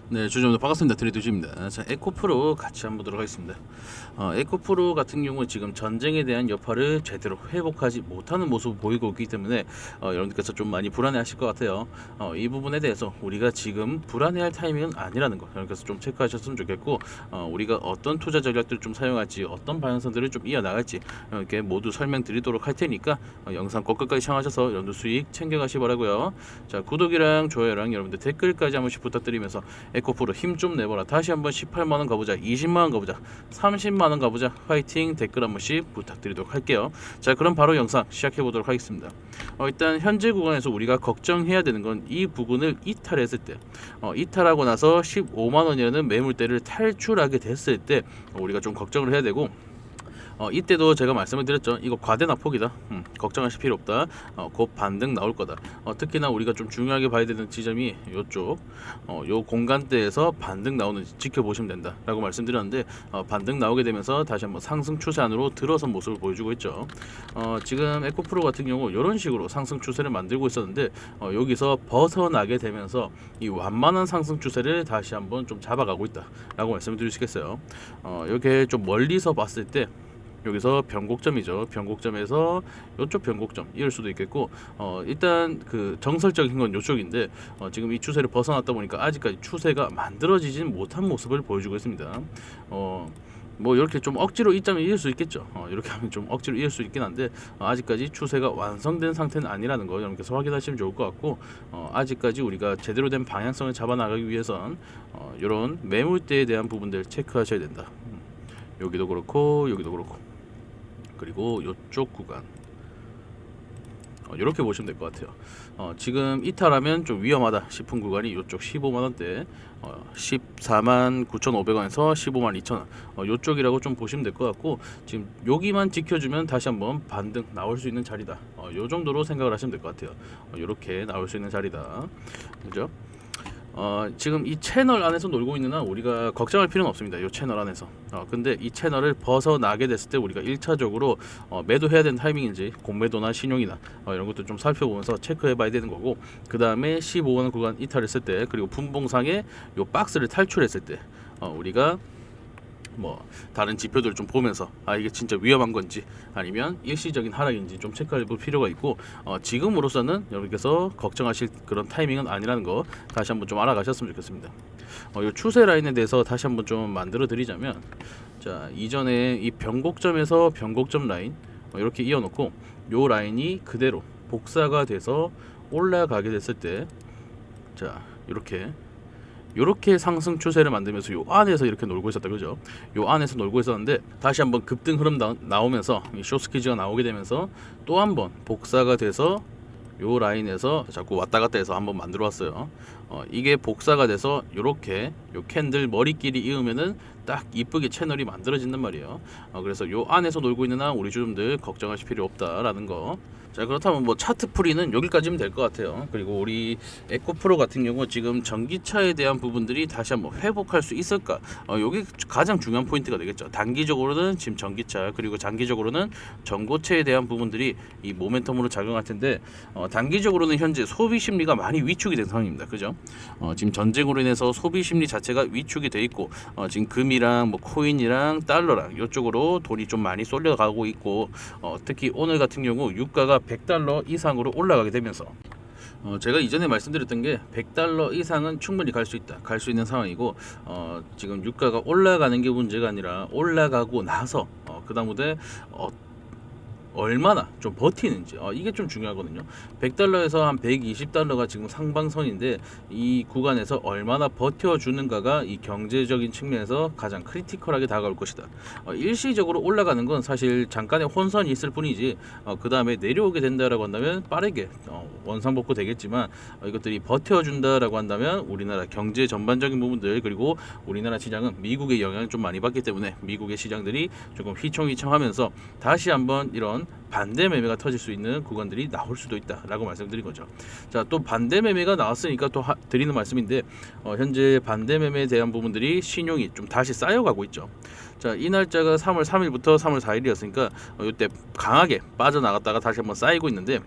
네, 주주분들 반갑습니다. 드리두지입니다. 자, 에코프로 같이 한번 보도록 하겠습니다. 에코프로 같은 경우는 지금 전쟁에 대한 여파를 제대로 회복하지 못하는 모습을 보이고 있기 때문에 여러분들께서 좀 많이 불안해하실 것 같아요. 이 부분에 대해서 우리가 지금 불안해할 타이밍은 아니라는 거 여러분께서 좀 체크하셨으면 좋겠고, 우리가 어떤 투자 전략들을 좀 사용할지, 어떤 방향성들을 좀 이어나갈지 이렇게 모두 설명드리도록 할 테니까 영상 꼭 끝까지 시청하셔서 여러분들 수익 챙겨가시 바라고요. 자, 구독이랑 좋아요랑 여러분들 댓글까지 한 번씩 부탁드리면서 에코프로 힘 좀 내보라. 다시 한번 18만원 가보자, 20만원 가보자, 30만원 가보자. 화이팅. 댓글 한 번씩 부탁드리도록 할게요. 자, 그럼 바로 영상 시작해 보도록 하겠습니다. 일단 현재 구간에서 우리가 걱정해야 되는 건 이 부분을 이탈했을 때, 이탈하고 나서 15만원이라는 매물대를 탈출하게 됐을 때 우리가 좀 걱정을 해야 되고, 이때도 제가 말씀을 드렸죠. 이거 과대낙폭이다. 걱정하실 필요 없다. 곧 반등 나올 거다. 특히나 우리가 좀 중요하게 봐야 되는 지점이 요쪽, 요 공간대에서 반등 나오는지 지켜보시면 된다 라고 말씀드렸는데, 반등 나오게 되면서 다시 한번 상승 추세 안으로 들어선 모습을 보여주고 있죠. 지금 에코프로 같은 경우 이런 식으로 상승 추세를 만들고 있었는데, 여기서 벗어나게 되면서 이 완만한 상승 추세를 다시 한번 좀 잡아가고 있다 라고 말씀을 드릴 수 있겠어요. 이렇게 좀 멀리서 봤을 때 여기서 변곡점이죠. 변곡점에서 이쪽 변곡점 이럴 수도 있겠고, 일단 그 정설적인 건 이쪽인데, 지금 이 추세를 벗어났다 보니까 아직까지 추세가 만들어지진 못한 모습을 보여주고 있습니다. 뭐 이렇게 좀 억지로 이점을 이을 수 있겠죠. 이렇게 하면 좀 억지로 이을 수 있긴 한데, 아직까지 추세가 완성된 상태는 아니라는 거 여러분께서 확인하시면 좋을 것 같고, 아직까지 우리가 제대로 된 방향성을 잡아 나가기 위해선 이런 매물대에 대한 부분들 체크하셔야 된다. 여기도 그렇고 여기도 그렇고, 그리고 이쪽 구간 이렇게 보시면 될 것 같아요. 지금 이탈하면 좀 위험하다 싶은 구간이 이쪽 15만원대, 14만 9,500원에서 15만 2천원 이쪽이라고 좀 보시면 될 것 같고, 지금 여기만 지켜주면 다시 한번 반등 나올 수 있는 자리다. 요 정도로 생각을 하시면 될 것 같아요. 이렇게 나올 수 있는 자리다. 그죠? 지금 이 채널 안에서 놀고 있는 한 우리가 걱정할 필요는 없습니다. 이 채널 안에서. 근데 이 채널을 벗어나게 됐을 때 우리가 1차적으로 매도해야 되는 타이밍인지, 공매도나 신용이나 이런 것도 좀 살펴보면서 체크해 봐야 되는 거고, 그 다음에 15원 구간 이탈했을 때, 그리고 분봉상에 요 박스를 탈출했을 때 우리가 뭐 다른 지표들을 좀 보면서 이게 진짜 위험한 건지 아니면 일시적인 하락인지 좀 체크해 볼 필요가 있고, 지금으로서는 여러분께서 걱정하실 그런 타이밍은 아니라는 거 다시 한번 좀 알아가셨으면 좋겠습니다. 이 추세 라인에 대해서 다시 한번 좀 만들어 드리자면, 자, 이전에 이 변곡점에서 변곡점 라인 이렇게 이어놓고 요 라인이 그대로 복사가 돼서 올라가게 됐을 때, 자, 이렇게 상승 추세를 만들면서 요 안에서 이렇게 놀고 있었다, 그죠? 요 안에서 놀고 있었는데, 다시 한번 급등 흐름 나오면서 이 숏스퀴즈가 나오게 되면서 또 한번 복사가 돼서 요 라인에서 자꾸 왔다 갔다 해서 한번 만들어 왔어요. 이게 복사가 돼서 요렇게 요 캔들 머리끼리 이으면은 딱 이쁘게 채널이 만들어진단 말이에요. 그래서 요 안에서 놀고 있는 한 우리 주주분들 걱정하실 필요 없다라는 거. 자, 그렇다면 뭐 차트 풀이는 여기까지면 될 것 같아요. 그리고 우리 에코프로 같은 경우 지금 전기차에 대한 부분들이 다시 한번 회복할 수 있을까? 여기 가장 중요한 포인트가 되겠죠. 단기적으로는 지금 전기차, 그리고 장기적으로는 전고체에 대한 부분들이 이 모멘텀으로 작용할 텐데, 단기적으로는 현재 소비 심리가 많이 위축이 된 상황입니다. 그죠? 지금 전쟁으로 인해서 소비 심리 자체가 위축이 돼 있고, 지금 금이랑 뭐 코인이랑 달러랑 이쪽으로 돈이 좀 많이 쏠려가고 있고, 특히 오늘 같은 경우 유가가 100달러 이상으로 올라가게 되면서, 제가 이전에 말씀드렸던 게 100달러 이상은 충분히 갈 수 있다, 갈 수 있는 상황이고, 지금 유가가 올라가는 게 문제가 아니라 올라가고 나서 그 다음에 얼마나 좀 버티는지, 이게 좀 중요하거든요. 100달러에서 한 120달러가 지금 상방선인데, 이 구간에서 얼마나 버텨주는가가 이 경제적인 측면에서 가장 크리티컬하게 다가올 것이다. 일시적으로 올라가는 건 사실 잠깐의 혼선이 있을 뿐이지, 그 다음에 내려오게 된다라고 한다면 빠르게 원상복구 되겠지만, 이것들이 버텨준다라고 한다면 우리나라 경제 전반적인 부분들, 그리고 우리나라 시장은 미국의 영향을 좀 많이 받기 때문에 미국의 시장들이 조금 휘청휘청하면서 다시 한번 이런 반대 매매가 터질 수 있는 구간들이 나올 수도 있다라고 말씀드린 거죠. 자, 또 반대 매매가 나왔으니까 또 드리는 말씀인데, 현재 반대 매매에 대한 부분들이 신용이 좀 다시 쌓여가고 있죠. 자, 이 날짜가 3월 3일부터 3월 4일이었으니까 이때 강하게 빠져나갔다가 다시 한번 쌓이고 있는데,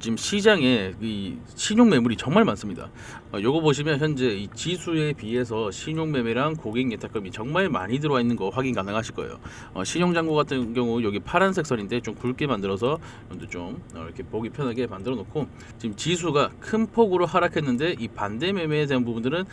지금 시장에 이 신용 매물이 정말 많습니다. 요거 보시면 현재 이 지수에 비해서 신용 매매랑 고객 예탁금이 정말 많이 들어와 있는 거 확인 가능하실 거예요. 신용 잔고 같은 경우 여기 파란색 선인데 좀 굵게 만들어서 좀 이렇게 보기 편하게 만들어 놓고, 지금 지수가 큰 폭으로 하락했는데 이 반대 매매에 대한 부분들은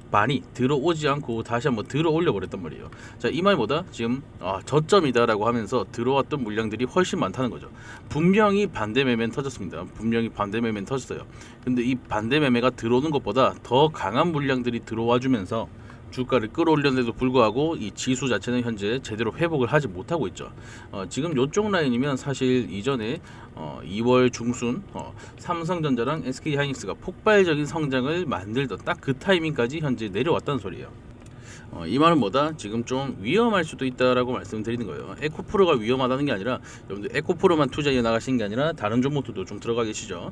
많이 들어오지 않고 다시 한번 들어 올려 버렸단 말이에요. 자, 이 말보다 지금 저점이다라고 하면서 들어왔던 물량들이 훨씬 많다는 거죠. 분명히 반대 매매는 터졌습니다. 분명히 반대 매매는 터졌어요. 근데 이 반대 매매가 들어오는 것보다 더 강한 물량들이 들어와 주면서 주가를 끌어올렸는데도 불구하고 이 지수 자체는 현재 제대로 회복을 하지 못하고 있죠. 지금 요쪽 라인이면 사실 이전에 2월 중순 삼성전자랑 SK하이닉스가 폭발적인 성장을 만들던 딱 그 타이밍까지 현재 내려왔다는 소리예요. 이 말은 뭐다? 지금 좀 위험할 수도 있다라고 말씀드리는 거예요. 에코프로가 위험하다는 게 아니라 여러분들 에코프로만 투자해 나가시는 게 아니라 다른 종목들도 좀 들어가 계시죠.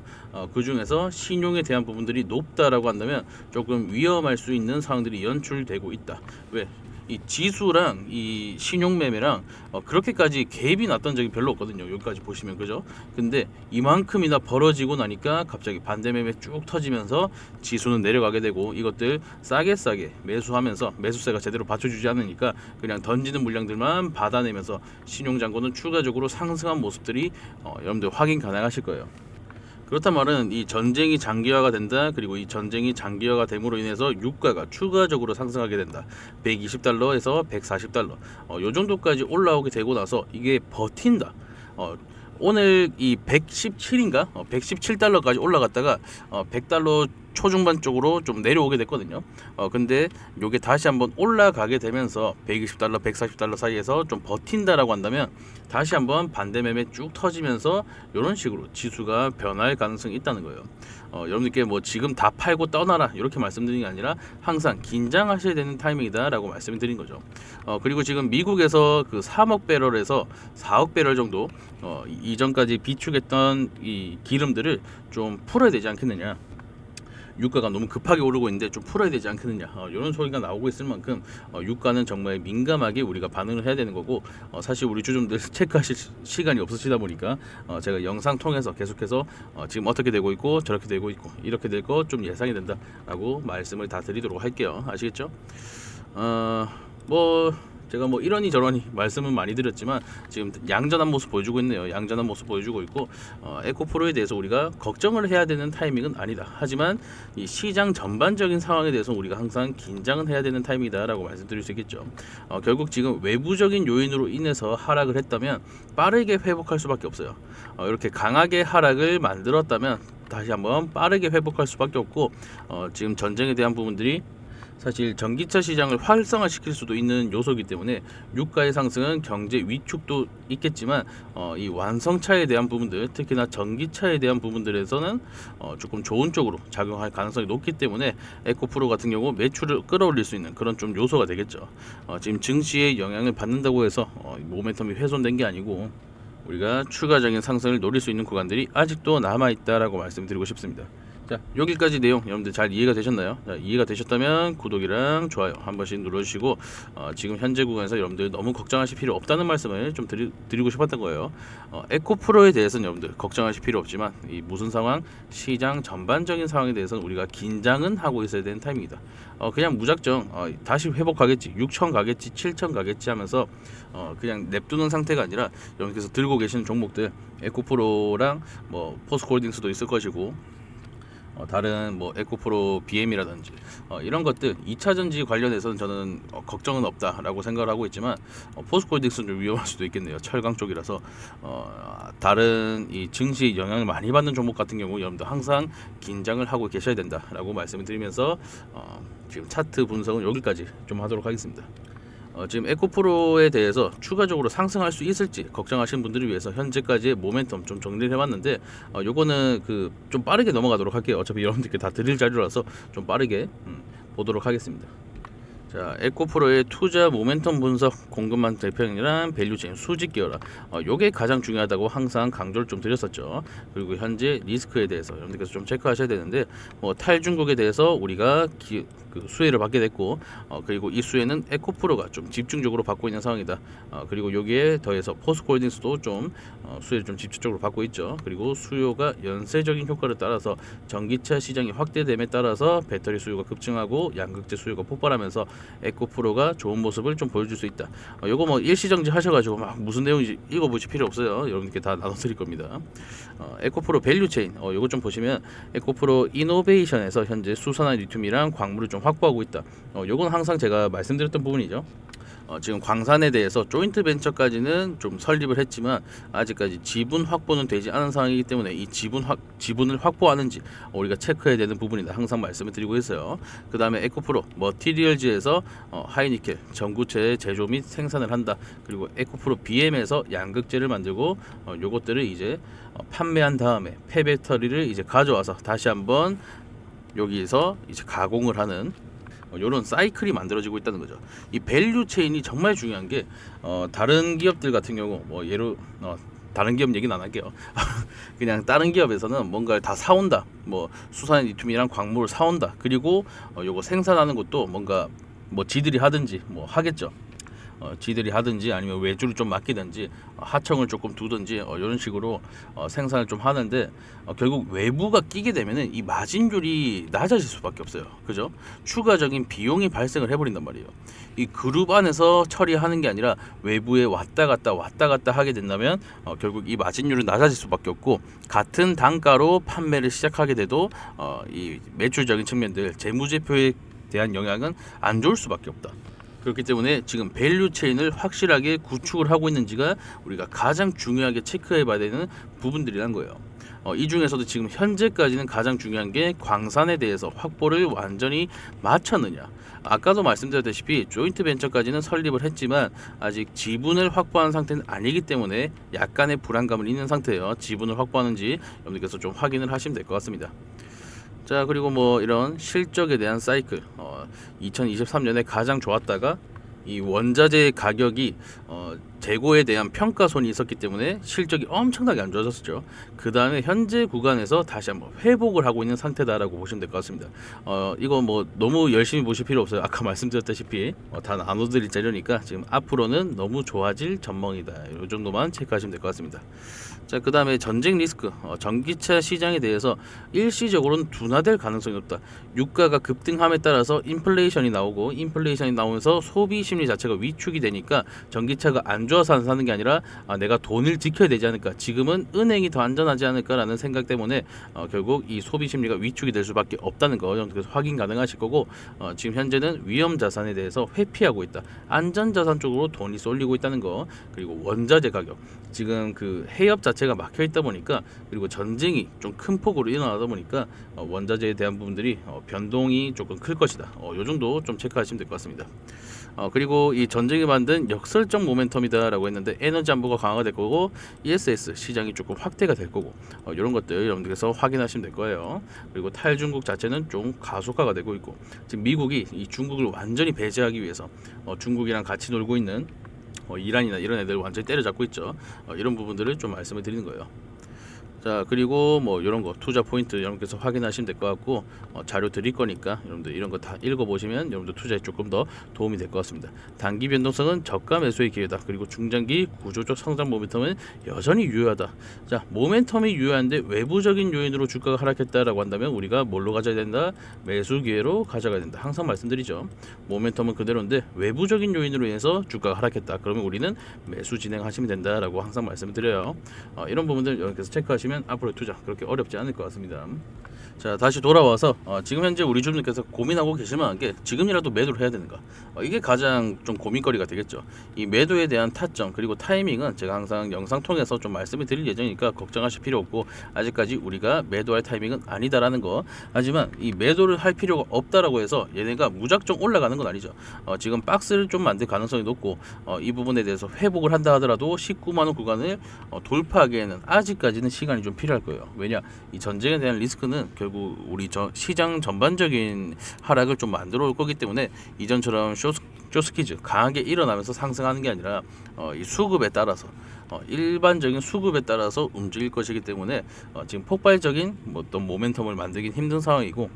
그 중에서 신용에 대한 부분들이 높다라고 한다면 조금 위험할 수 있는 상황들이 연출되고 있다. 왜? 이 지수랑 이 신용 매매랑 그렇게까지 갭이 났던 적이 별로 없거든요. 여기까지 보시면, 그죠? 근데 이만큼이나 벌어지고 나니까 갑자기 반대 매매 쭉 터지면서 지수는 내려가게 되고, 이것들 싸게 매수하면서 매수세가 제대로 받쳐주지 않으니까 그냥 던지는 물량들만 받아내면서 신용 잔고는 추가적으로 상승한 모습들이 여러분들 확인 가능하실 거예요. 그렇단 말은 이 전쟁이 장기화가 된다. 그리고 이 전쟁이 장기화가 됨으로 인해서 유가가 추가적으로 상승하게 된다. 120달러에서 140달러 요 정도까지 올라오게 되고 나서 이게 버틴다. 오늘 이 117인가 117달러까지 올라갔다가 100달러 초중반 쪽으로 좀 내려오게 됐거든요. 근데 요게 다시 한번 올라가게 되면서 120달러, 140달러 사이에서 좀 버틴다라고 한다면 다시 한번 반대 매매 쭉 터지면서 이런 식으로 지수가 변할 가능성이 있다는 거예요. 여러분들께 뭐 지금 다 팔고 떠나라 이렇게 말씀드리는 게 아니라 항상 긴장하셔야 되는 타이밍이다라고 말씀을 드린 거죠. 그리고 지금 미국에서 그 3억 배럴에서 4억 배럴 정도 이전까지 비축했던 이 기름들을 좀 풀어야 되지 않겠느냐. 유가가 너무 급하게 오르고 있는데 좀 풀어야 되지 않겠느냐, 이런 소리가 나오고 있을 만큼 유가는 정말 민감하게 우리가 반응을 해야 되는 거고, 사실 우리 주주분들 체크하실 시간이 없으시다 보니까 제가 영상 통해서 계속해서 지금 어떻게 되고 있고 저렇게 되고 있고 이렇게 될 거 좀 예상이 된다 라고 말씀을 다 드리도록 할게요. 아시겠죠? 제가 뭐 이러니 저러니 말씀은 많이 드렸지만 지금 양전한 모습 보여주고 있네요. 양전한 모습 보여주고 있고, 에코프로에 대해서 우리가 걱정을 해야 되는 타이밍은 아니다. 하지만 이 시장 전반적인 상황에 대해서 우리가 항상 긴장은 해야 되는 타이밍이다 라고 말씀드릴 수 있겠죠. 결국 지금 외부적인 요인으로 인해서 하락을 했다면 빠르게 회복할 수밖에 없어요. 이렇게 강하게 하락을 만들었다면 다시 한번 빠르게 회복할 수밖에 없고, 지금 전쟁에 대한 부분들이 사실 전기차 시장을 활성화시킬 수도 있는 요소이기 때문에 유가의 상승은 경제 위축도 있겠지만 이 완성차에 대한 부분들, 특히나 전기차에 대한 부분들에서는 조금 좋은 쪽으로 작용할 가능성이 높기 때문에 에코프로 같은 경우 매출을 끌어올릴 수 있는 그런 좀 요소가 되겠죠. 지금 증시에 영향을 받는다고 해서 모멘텀이 훼손된 게 아니고 우리가 추가적인 상승을 노릴 수 있는 구간들이 아직도 남아있다라고 말씀드리고 싶습니다. 자, 여기까지 내용 여러분들 잘 이해가 되셨나요? 자, 이해가 되셨다면 구독이랑 좋아요 한 번씩 눌러주시고, 지금 현재 구간에서 여러분들 너무 걱정하실 필요 없다는 말씀을 좀 드리고 싶었던 거예요. 에코프로에 대해서는 여러분들 걱정하실 필요 없지만 이 무슨 상황, 시장 전반적인 상황에 대해서는 우리가 긴장은 하고 있어야 되는 타임입니다. 그냥 무작정 다시 회복하겠지, 6천 가겠지, 7천 가겠지 하면서 그냥 냅두는 상태가 아니라 여러분께서 들고 계시는 종목들, 에코프로랑 뭐 포스코홀딩스도 있을 것이고, 다른 뭐 에코프로 BM이라든지 이런 것들 2차전지 관련해서는 저는 걱정은 없다라고 생각을 하고 있지만, 포스코홀딩스는 좀 위험할 수도 있겠네요. 철강 쪽이라서 다른 이 증시 영향을 많이 받는 종목 같은 경우 여러분들 항상 긴장을 하고 계셔야 된다라고 말씀을 드리면서 지금 차트 분석은 여기까지 좀 하도록 하겠습니다. 지금 에코프로에 대해서 추가적으로 상승할 수 있을지 걱정하시는 분들을 위해서 현재까지의 모멘텀 좀 정리를 해봤는데, 요거는 그 좀 빠르게 넘어가도록 할게요. 어차피 여러분들께 다 드릴 자료라서 좀 빠르게 보도록 하겠습니다. 자, 에코프로의 투자 모멘텀 분석 공급망 대표형이란 밸류체인 수직 기어라, 요게 가장 중요하다고 항상 강조를 좀 드렸었죠. 그리고 현재 리스크에 대해서 여러분들께서 좀 체크하셔야 되는데, 탈중국에 대해서 우리가 그 수혜를 받게 됐고, 그리고 이 수혜는 에코프로가 좀 집중적으로 받고 있는 상황이다. 그리고 여기에 더해서 포스코홀딩스도 좀 수혜를 좀 집중적으로 받고 있죠. 그리고 수요가 연쇄적인 효과를 따라서 전기차 시장이 확대됨에 따라서 배터리 수요가 급증하고 양극재 수요가 폭발하면서 에코프로가 좋은 모습을 좀 보여줄 수 있다. 요거 뭐 일시정지 하셔가지고 막 무슨 내용인지 읽어보실 필요 없어요. 여러분께 다 나눠드릴 겁니다. 에코프로 밸류체인, 요거 좀 보시면 에코프로 이노베이션에서 현재 수산화 리튬이랑 광물을 좀 확보하고 있다. 요건 항상 제가 말씀드렸던 부분이죠. 지금 광산에 대해서 조인트 벤처까지는 좀 설립을 했지만 아직까지 지분 확보는 되지 않은 상황이기 때문에 이 지분을 확보하는지 우리가 체크해야 되는 부분이다. 항상 말씀을 드리고 있어요. 그 다음에 에코프로 머티리얼즈에서 하이니켈 전구체 제조 및 생산을 한다. 그리고 에코프로 BM에서 양극재를 만들고 요것들을 이제 판매한 다음에 폐배터리를 이제 가져와서 다시 한번 여기에서 이제 가공을 하는 이런 사이클이 만들어지고 있다는 거죠. 이 밸류 체인이 정말 중요한 게 다른 기업들 같은 경우 뭐 예로 다른 기업 얘기는 안 할게요. 그냥 다른 기업에서는 뭔가를 다 사온다. 뭐 수산 리튬이랑 광물을 사온다. 그리고 요거 생산하는 것도 뭔가 뭐 지들이 하든지 뭐 하겠죠. 지들이 하든지 아니면 외주를 좀 맡기든지 하청을 조금 두든지 이런 식으로 생산을 좀 하는데 결국 외부가 끼게 되면은 이 마진율이 낮아질 수밖에 없어요. 그죠? 추가적인 비용이 발생을 해버린단 말이에요. 이 그룹 안에서 처리하는 게 아니라 외부에 왔다 갔다 하게 된다면 결국 이 마진율은 낮아질 수밖에 없고 같은 단가로 판매를 시작하게 돼도 이 매출적인 측면들 재무제표에 대한 영향은 안 좋을 수밖에 없다. 그렇기 때문에 지금 밸류 체인을 확실하게 구축을 하고 있는지가 우리가 가장 중요하게 체크해 봐야 되는 부분들이란 거예요. 이 중에서도 지금 현재까지는 가장 중요한 게 광산에 대해서 확보를 완전히 마쳤느냐. 아까도 말씀드렸다시피 조인트 벤처까지는 설립을 했지만 아직 지분을 확보한 상태는 아니기 때문에 약간의 불안감을 있는 상태예요. 지분을 확보하는지 여러분께서 좀 확인을 하시면 될 것 같습니다. 자, 그리고 뭐 이런 실적에 대한 사이클 2023년에 가장 좋았다가 이 원자재 가격이 재고에 대한 평가손이 있었기 때문에 실적이 엄청나게 안 좋아졌었죠. 그 다음에 현재 구간에서 다시 한번 회복을 하고 있는 상태다라고 보시면 될 것 같습니다. 이거 뭐 너무 열심히 보실 필요 없어요. 아까 말씀드렸다시피 다 나눠드릴 자료니까 지금 앞으로는 너무 좋아질 전망이다. 이 정도만 체크하시면 될 것 같습니다. 자, 그 다음에 전쟁 리스크, 전기차 시장에 대해서 일시적으로는 둔화될 가능성이 높다. 유가가 급등함에 따라서 인플레이션이 나오고 인플레이션이 나오면서 소비 심리 자체가 위축이 되니까 전기차가 안 좋아서 안 사는 게 아니라 내가 돈을 지켜야 되지 않을까, 지금은 은행이 더 안전하지 않을까라는 생각 때문에 결국 이 소비 심리가 위축이 될 수밖에 없다는 거 여러분께서 확인 가능하실 거고, 지금 현재는 위험 자산에 대해서 회피하고 있다. 안전 자산 쪽으로 돈이 쏠리고 있다는 거. 그리고 원자재 가격, 지금 그 해협 자체가 막혀 있다 보니까, 그리고 전쟁이 좀 큰 폭으로 일어나다 보니까 원자재에 대한 부분들이 변동이 조금 클 것이다. 요 정도 좀 체크하시면 될 것 같습니다. 그리고 이 전쟁이 만든 역설적 모멘텀이다라고 했는데 에너지 안보가 강화가 될 거고 ESS 시장이 조금 확대가 될 거고 이런 것들 여러분들께서 확인하시면 될 거예요. 그리고 탈중국 자체는 좀 가속화가 되고 있고, 지금 미국이 이 중국을 완전히 배제하기 위해서 중국이랑 같이 놀고 있는 이란이나 이런 애들 완전히 때려잡고 있죠. 이런 부분들을 좀 말씀을 드리는 거예요. 자, 그리고 뭐 이런 거 투자 포인트 여러분께서 확인하시면 될 것 같고, 자료 드릴 거니까 여러분들 이런 거 다 읽어보시면 여러분들 투자에 조금 더 도움이 될 것 같습니다. 단기 변동성은 저가 매수의 기회다. 그리고 중장기 구조적 성장 모멘텀은 여전히 유효하다. 자, 모멘텀이 유효한데 외부적인 요인으로 주가가 하락했다라고 한다면 우리가 뭘로 가져야 된다? 매수 기회로 가져가야 된다. 항상 말씀드리죠. 모멘텀은 그대로인데 외부적인 요인으로 인해서 주가가 하락했다. 그러면 우리는 매수 진행하시면 된다라고 항상 말씀을 드려요. 이런 부분들 여러분께서 체크하시면 앞으로 투자 그렇게 어렵지 않을 것 같습니다. 자, 다시 돌아와서 지금 현재 우리 주주님께서 고민하고 계실 만한 게 지금이라도 매도를 해야 되는가, 이게 가장 좀 고민거리가 되겠죠. 이 매도에 대한 타점 그리고 타이밍은 제가 항상 영상 통해서 좀 말씀을 드릴 예정이니까 걱정하실 필요 없고, 아직까지 우리가 매도할 타이밍은 아니다라는 거. 하지만 이 매도를 할 필요가 없다라고 해서 얘네가 무작정 올라가는 건 아니죠. 지금 박스를 좀 만들 가능성이 높고, 이 부분에 대해서 회복을 한다 하더라도 19만원 구간을 돌파하기에는 아직까지는 시간이 좀 필요할 거예요. 왜냐, 이 전쟁에 대한 리스크는 결국 우리 시장 전반적인 하락을 좀 만들어 올 거기 때문에 이전처럼 쇼스키즈 강하게 일어나면서 상승하는 게 아니라 이 수급에 따라서 일반적인 수급에 따라서 움직일 것이기 때문에 지금 폭발적인 어떤 모멘텀을 만들긴 힘든 상황이고,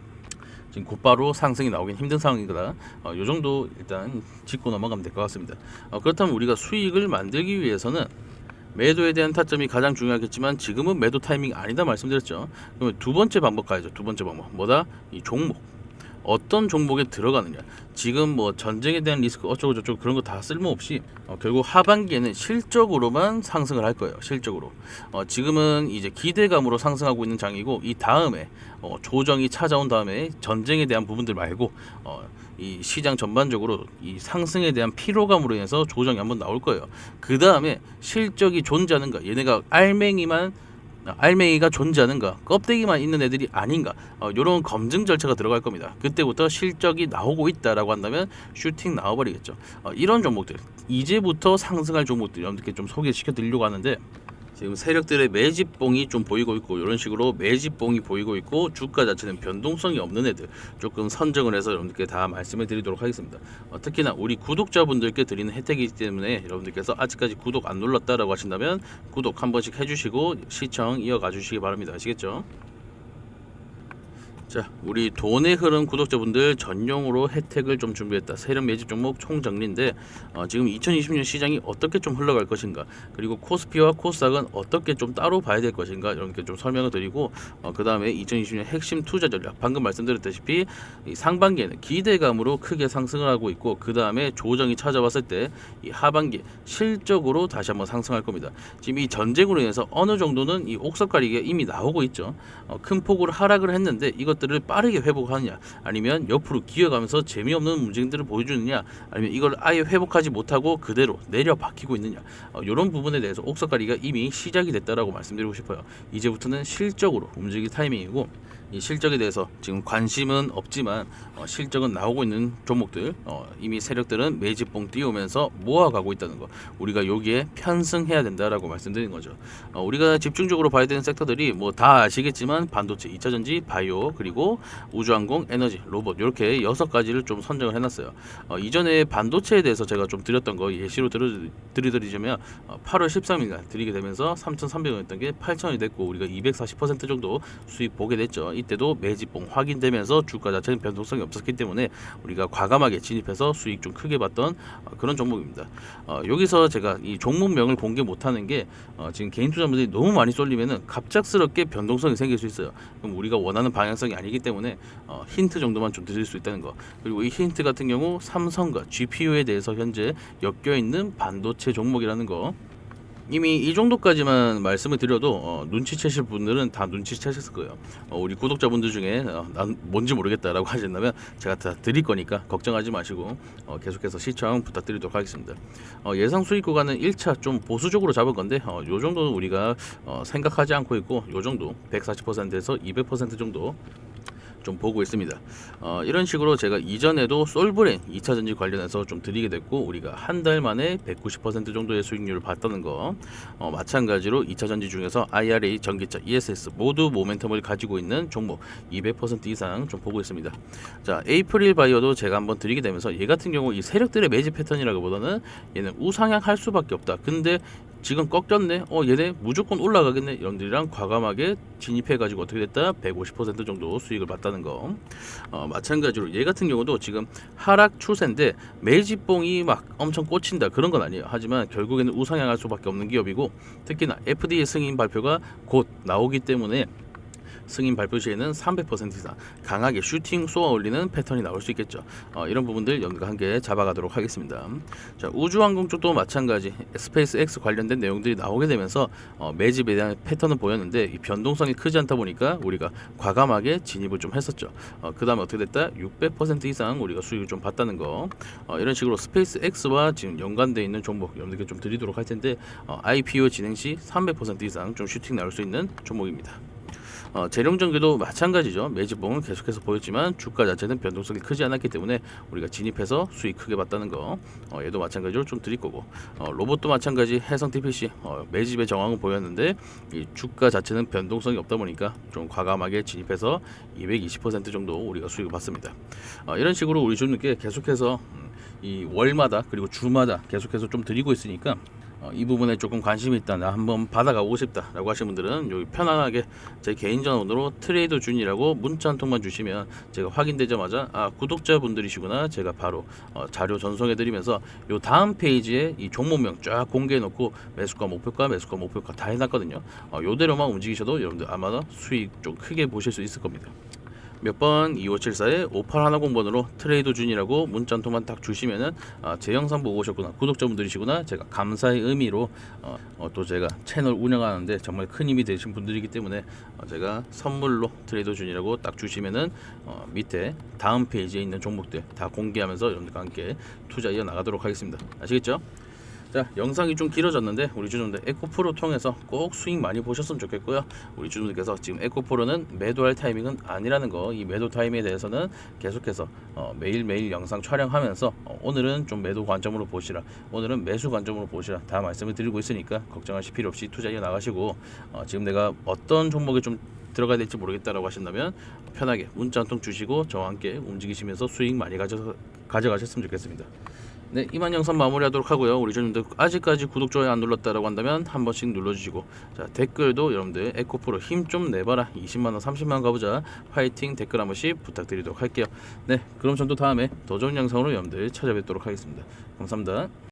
지금 곧바로 상승이 나오긴 힘든 상황이거나 요 정도 일단 짚고 넘어가면 될 것 같습니다. 그렇다면 우리가 수익을 만들기 위해서는 매도에 대한 타점이 가장 중요하겠지만 지금은 매도 타이밍 아니다 말씀드렸죠. 그러면 두 번째 방법 가야죠. 두 번째 방법 뭐다? 이 종목. 어떤 종목에 들어가느냐. 지금 뭐 전쟁에 대한 리스크 어쩌고 저쩌고 그런 거 다 쓸모없이 결국 하반기에는 실적으로만 상승을 할 거예요. 실적으로. 지금은 이제 기대감으로 상승하고 있는 장이고 이 다음에 조정이 찾아온 다음에 전쟁에 대한 부분들 말고 이 시장 전반적으로 이 상승에 대한 피로감으로 인해서 조정이 한번 나올 거예요. 그 다음에 실적이 존재하는가, 얘네가 알맹이가 존재하는가, 껍데기만 있는 애들이 아닌가, 이런 검증 절차가 들어갈 겁니다. 그때부터 실적이 나오고 있다라고 한다면 슈팅 나와버리겠죠. 이런 종목들, 이제부터 상승할 종목들 여러분들께 좀 소개시켜 드리려고 하는데, 지금 세력들의 매집봉이 좀 보이고 있고 이런 식으로 매집봉이 보이고 있고 주가 자체는 변동성이 없는 애들 조금 선정을 해서 여러분들께 다 말씀을 드리도록 하겠습니다. 특히나 우리 구독자분들께 드리는 혜택이기 때문에 여러분들께서 아직까지 구독 안 눌렀다라고 하신다면 구독 한 번씩 해주시고 시청 이어가 주시기 바랍니다. 아시겠죠? 자, 우리 돈의 흐름 구독자분들 전용으로 혜택을 좀 준비했다. 세력 매집 종목 총정리인데 지금 2020년 시장이 어떻게 좀 흘러갈 것인가, 그리고 코스피와 코스닥은 어떻게 좀 따로 봐야 될 것인가 이렇게 좀 설명을 드리고 그 다음에 2020년 핵심 투자 전략, 방금 말씀드렸다시피 이 상반기에는 기대감으로 크게 상승을 하고 있고 그 다음에 조정이 찾아왔을 때 이 하반기 실적으로 다시 한번 상승할 겁니다. 지금 이 전쟁으로 인해서 어느 정도는 이 옥석가리기가 이미 나오고 있죠. 큰 폭으로 하락을 했는데 이것들을 빠르게 회복하느냐, 아니면 옆으로 기어가면서 재미없는 움직임들을 보여주느냐, 아니면 이걸 아예 회복하지 못하고 그대로 내려 박히고 있느냐, 이런 부분에 대해서 옥석가리가 이미 시작이 됐다라고 말씀드리고 싶어요. 이제부터는 실적으로 움직일 타이밍이고, 이 실적에 대해서 지금 관심은 없지만 실적은 나오고 있는 종목들, 이미 세력들은 매집봉 띄우면서 모아가고 있다는 거, 우리가 여기에 편승해야 된다라고 말씀드리는 거죠. 우리가 집중적으로 봐야 되는 섹터들이 뭐 다 아시겠지만 반도체, 2차전지, 바이오, 그리고 우주항공, 에너지, 로봇 이렇게 6가지를 좀 선정을 해놨어요. 이전에 반도체에 대해서 제가 좀 드렸던 거 예시로 드리자면 8월 13일 날 드리게 되면서 3,300원이었던 게 8,000원이 됐고 우리가 240% 정도 수익 보게 됐죠. 이때도 매집봉 확인되면서 주가 자체는 변동성이 없었기 때문에 우리가 과감하게 진입해서 수익 좀 크게 봤던 그런 종목입니다. 여기서 제가 이 종목명을 공개 못하는 게 지금 개인 투자분들이 너무 많이 쏠리면은 갑작스럽게 변동성이 생길 수 있어요. 그럼 우리가 원하는 방향성이 아니기 때문에 힌트 정도만 좀 드릴 수 있다는 거. 그리고 이 힌트 같은 경우 삼성과 GPU에 대해서 현재 엮여 있는 반도체 종목이라는 거. 이미 이 정도까지만 말씀을 드려도 눈치채실 분들은 다 눈치채셨을 거예요. 우리 구독자분들 중에 난 뭔지 모르겠다라고 하신다면 제가 다 드릴 거니까 걱정하지 마시고 계속해서 시청 부탁드리도록 하겠습니다. 예상 수익 구간은 1차 좀 보수적으로 잡은 건데 요 정도는 우리가 생각하지 않고 있고, 요 정도 140%에서 200% 정도 좀 보고 있습니다. 이런 식으로 제가 이전에도 솔브레인 2차전지 관련해서 좀 드리게 됐고 우리가 한 달 만에 190% 정도의 수익률을 봤다는 거, 마찬가지로 2차전지 중에서 IRA, 전기차, ESS 모두 모멘텀을 가지고 있는 종목 200% 이상 좀 보고 있습니다. 자, 에이프릴 바이오도 제가 한번 드리게 되면서 얘 같은 경우 이 세력들의 매집 패턴이라기보다는 얘는 우상향 할 수밖에 없다. 근데 지금 꺾였네. 얘네 무조건 올라가겠네. 여러분들이랑 과감하게 진입해가지고 어떻게 됐다? 150% 정도 수익을 봤다는 거. 마찬가지로 얘 같은 경우도 지금 하락 추세인데 매집봉이 막 엄청 꽂힌다 그런 건 아니에요. 하지만 결국에는 우상향할 수밖에 없는 기업이고, 특히나 FDA 승인 발표가 곧 나오기 때문에 승인 발표 시에는 300% 이상 강하게 슈팅 쏘아 올리는 패턴이 나올 수 있겠죠. 이런 부분들 연결 함께 잡아가도록 하겠습니다. 자, 우주항공 쪽도 마찬가지 스페이스 X 관련된 내용들이 나오게 되면서 매집에 대한 패턴은 보였는데 이 변동성이 크지 않다 보니까 우리가 과감하게 진입을 좀 했었죠. 그 다음에 어떻게 됐다? 600% 이상 우리가 수익을 좀 봤다는 거. 이런 식으로 스페이스 X와 지금 연관되어 있는 종목 여러분들께 좀 드리도록 할 텐데 IPO 진행 시 300% 이상 좀 슈팅 나올 수 있는 종목입니다. 재룡전기도 마찬가지죠. 매집봉은 계속해서 보였지만 주가 자체는 변동성이 크지 않았기 때문에 우리가 진입해서 수익 크게 봤다는 거. 얘도 마찬가지로 좀 드릴 거고, 로봇도 마찬가지 해성 TPC 매집의 정황은 보였는데 이 주가 자체는 변동성이 없다 보니까 좀 과감하게 진입해서 220% 정도 우리가 수익을 봤습니다. 이런 식으로 우리 주님께 계속해서 이 월마다 그리고 주마다 계속해서 좀 드리고 있으니까 이 부분에 조금 관심이 있다, 나 한번 받아가고 싶다 라고 하시는 분들은 여기 편안하게 제 개인 전화번호로 트레이더 준이라고 문자 한 통만 주시면 제가 확인되자마자 구독자분들이시구나, 제가 바로 자료 전송해 드리면서 요 다음 페이지에 이 종목명 쫙 공개해 놓고 매수가 목표가 다 해놨거든요. 요대로만 움직이셔도 여러분들 아마 수익 좀 크게 보실 수 있을 겁니다. 몇 번 2574-5810번으로 트레이더 준이라고 문자 한 통만 딱 주시면은 제 영상 보고 오셨구나, 구독자분들이시구나, 제가 감사의 의미로 또 제가 채널 운영하는데 정말 큰 힘이 되신 분들이기 때문에 제가 선물로 트레이더 준이라고 딱 주시면은 밑에 다음 페이지에 있는 종목들 다 공개하면서 여러분들과 함께 투자 이어 나가도록 하겠습니다. 아시겠죠? 자, 영상이 좀 길어졌는데 우리 주주분들 에코프로 통해서 꼭 수익 많이 보셨으면 좋겠고요. 우리 주주분들께서 지금 에코프로는 매도할 타이밍은 아니라는 거, 이 매도 타이밍에 대해서는 계속해서 매일매일 영상 촬영하면서 오늘은 좀 매도 관점으로 보시라, 오늘은 매수 관점으로 보시라 다 말씀을 드리고 있으니까 걱정하실 필요 없이 투자 이어 나가시고, 지금 내가 어떤 종목에 좀 들어가야 될지 모르겠다라고 하신다면 편하게 문자 한 통 주시고 저와 함께 움직이시면서 수익 많이 가져가셨으면 좋겠습니다. 네, 이만 영상 마무리하도록 하고요. 우리 주님들 아직까지 구독, 좋아요 안 눌렀다라고 한다면 한 번씩 눌러주시고, 자, 댓글도 여러분들 에코프로 힘 좀 내봐라, 20만원 30만원 가보자, 화이팅 댓글 한 번씩 부탁드리도록 할게요. 네, 그럼 전 또 다음에 더 좋은 영상으로 여러분들 찾아뵙도록 하겠습니다. 감사합니다.